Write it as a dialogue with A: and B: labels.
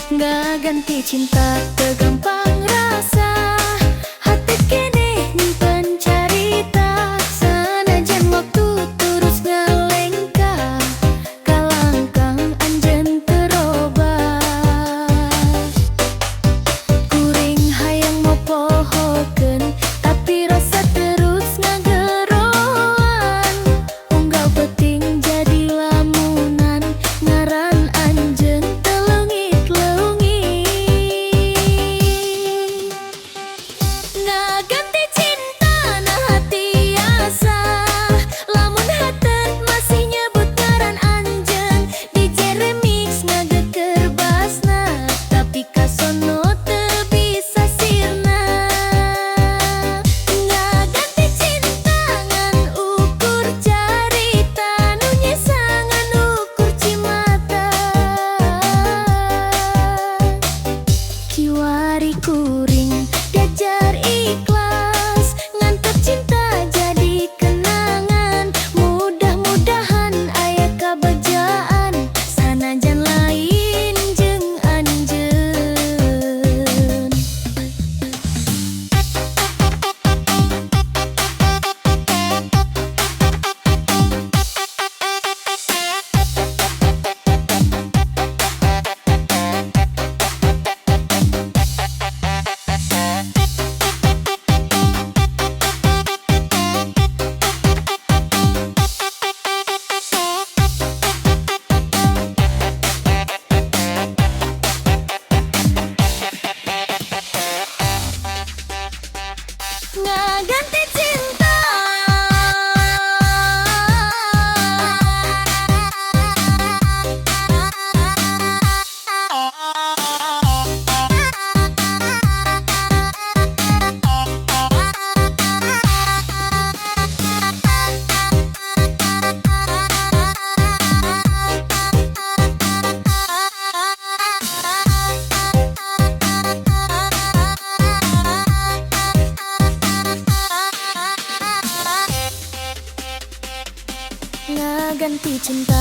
A: Nggak ganti cinta tergampang rasa. Hati kini nyimpen carita. Sanajan waktu terus ngalengka, kalangkang anjeun terobah. Kuring hayang mau pohokeun, tapi rasa terus ngageroan. Unggal penting jadi lamunan, ngaran anjeun ganti cinta na hati asa. Lamun hatet masih nyebut ngaran anjeun, DJ remix ngageker basna, tapi kasono teu bisa sirna. Ngaganti cinta ngan ukur carita, nu nyesa ngan ukur cimata. Kiwari kuring diajar ikhlas, nganter cinta jadi kenangan. Mudah-mudahan aya kabajaan, sanajan lain jeung anjeun. Ngaganti cinta. Ngaganti cinta.